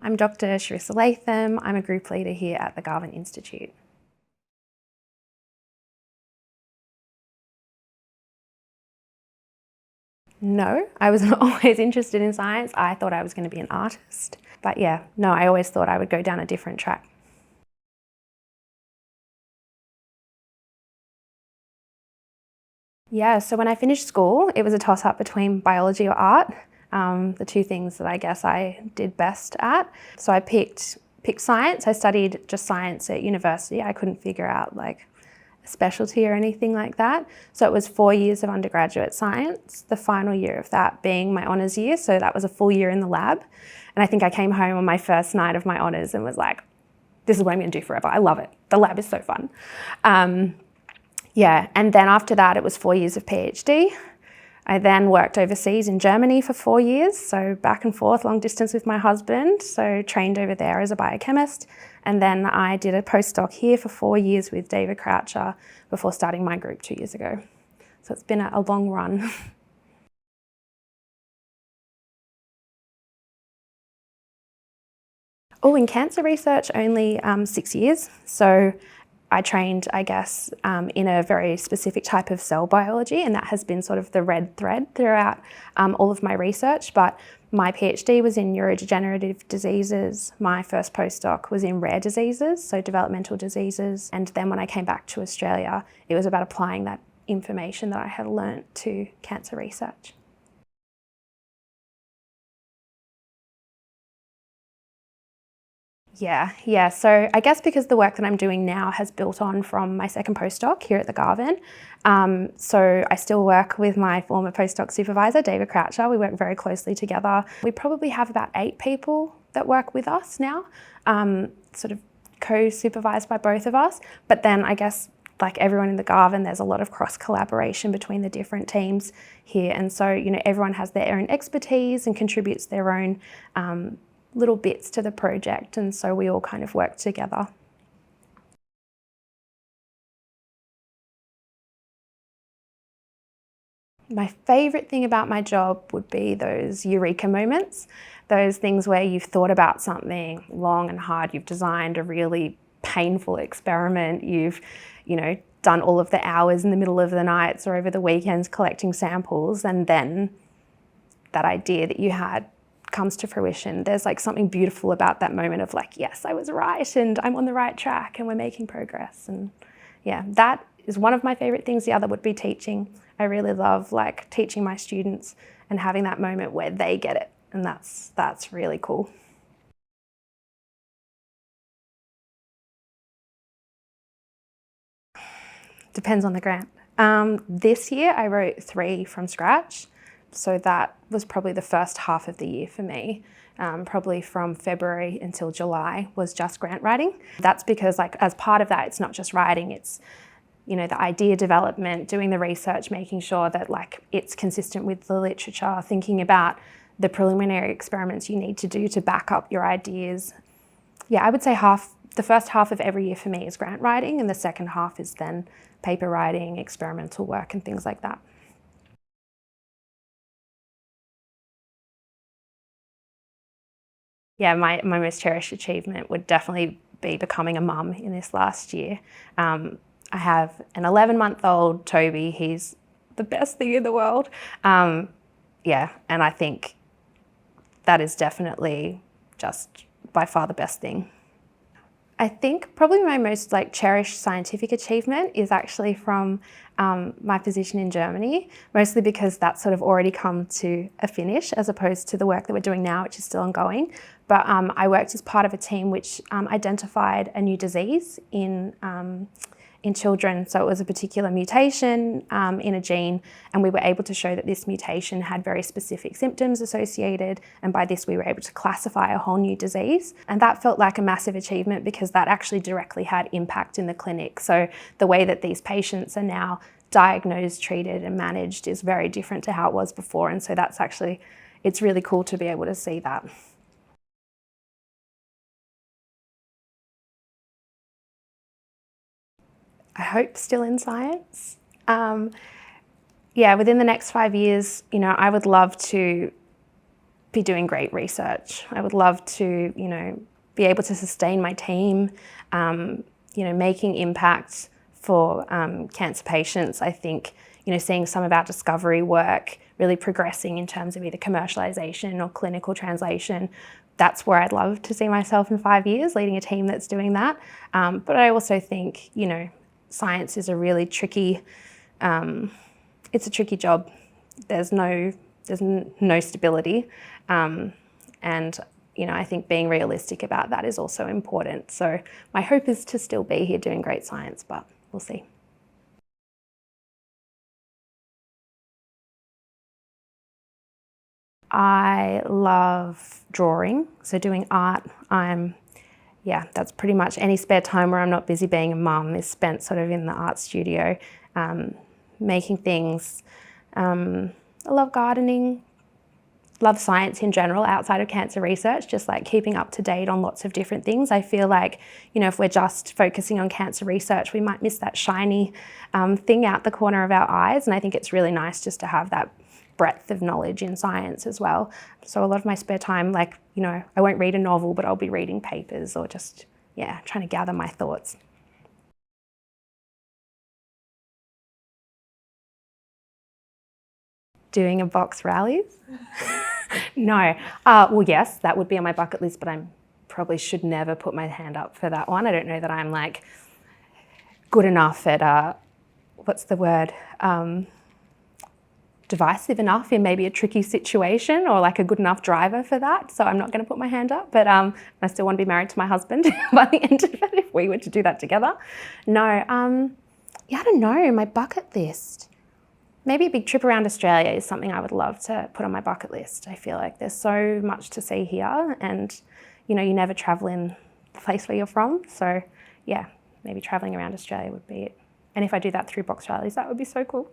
I'm Dr Sharissa Latham. I'm a group leader here at the Garvin Institute. No, I wasn't always interested in science. I thought I was going to be an artist. But yeah, no, I always thought I would go down a different track. Yeah, so when I finished school, it was a toss-up between biology or art, the two things that I guess I did best at. So I picked science. I studied just science at university. I couldn't figure out like a specialty or anything like that. So it was 4 years of undergraduate science, the final year of that being my honours year. So that was a full year in the lab. And I think I came home on my first night of my honours and was like, this is what I'm going to do forever. I love it. The lab is so fun. Yeah, and then after that, it was 4 years of PhD. I then worked overseas in Germany for 4 years, so back and forth, long distance with my husband, so trained over there as a biochemist. And then I did a postdoc here for 4 years with David Croucher before starting my group 2 years ago. So it's been a long run. Oh, in cancer research, only 6 years. So I trained, I guess, in a very specific type of cell biology, and that has been sort of the red thread throughout all of my research. But my PhD was in neurodegenerative diseases. My first postdoc was in rare diseases, so developmental diseases. And then when I came back to Australia, it was about applying that information that I had learnt to cancer research. Yeah. So I guess because the work that I'm doing now has built on from my second postdoc here at the Garvin. So I still work with my former postdoc supervisor, David Croucher. We work very closely together. We probably have about 8 people that work with us now, sort of co-supervised by both of us. But then I guess like everyone in the Garvin, there's a lot of cross-collaboration between the different teams here. And so, everyone has their own expertise and contributes their own little bits to the project, and so we all kind of work together. My favourite thing about my job would be those eureka moments, those things where you've thought about something long and hard, you've designed a really painful experiment, you've, done all of the hours in the middle of the nights or over the weekends collecting samples, and then that idea that you had comes to fruition. There's like something beautiful about that moment of like, yes, I was right and I'm on the right track and we're making progress. And yeah, that is one of my favorite things. The other would be teaching. I really love like teaching my students and having that moment where they get it. And that's really cool. Depends on the grant. This year I wrote 3 from scratch. So that was probably the first half of the year for me. Probably from February until July was just grant writing. That's because like as part of that, it's not just writing, it's the idea development, doing the research, making sure that like it's consistent with the literature, thinking about the preliminary experiments you need to do to back up your ideas. Yeah, I would say the first half of every year for me is grant writing, and the second half is then paper writing, experimental work and things like that. Yeah, my most cherished achievement would definitely be becoming a mum in this last year. I have an 11-month-old Toby. He's the best thing in the world. Yeah, and I think that is definitely just by far the best thing. I think probably my most cherished scientific achievement is actually from my position in Germany, mostly because that's sort of already come to a finish as opposed to the work that we're doing now, which is still ongoing. But I worked as part of a team which identified a new disease in children. So it was a particular mutation in a gene, and we were able to show that this mutation had very specific symptoms associated, and by this we were able to classify a whole new disease. And that felt like a massive achievement because that actually directly had impact in the clinic. So the way that these patients are now diagnosed, treated and managed is very different to how it was before, and so it's really cool to be able to see that. I hope still in science. Yeah, within the next 5 years, I would love to be doing great research. I would love to, be able to sustain my team, making impact for cancer patients. I think, seeing some of our discovery work really progressing in terms of either commercialization or clinical translation, that's where I'd love to see myself in 5 years, leading a team that's doing that. But I also think, science is a really tricky, it's a tricky job. There's no stability. And, I think being realistic about that is also important. So my hope is to still be here doing great science, but we'll see. I love drawing, so doing art. That's pretty much any spare time where I'm not busy being a mum is spent sort of in the art studio, making things. I love gardening, love science in general outside of cancer research, just like keeping up to date on lots of different things. I feel like, if we're just focusing on cancer research, we might miss that shiny thing out the corner of our eyes. And I think it's really nice just to have that breadth of knowledge in science as well. So a lot of my spare time, I won't read a novel, but I'll be reading papers or just, trying to gather my thoughts. Doing a box Rallies? No. Well, yes, that would be on my bucket list, but I probably should never put my hand up for that one. I don't know that I'm good enough at, what's the word? Divisive enough in maybe a tricky situation or a good enough driver for that. So I'm not going to put my hand up, but I still want to be married to my husband by the end of it if we were to do that together. No, I don't know, my bucket list. Maybe a big trip around Australia is something I would love to put on my bucket list. I feel like there's so much to see here and, you never travel in the place where you're from. So maybe traveling around Australia would be it. And if I do that through box Rallies, that would be so cool.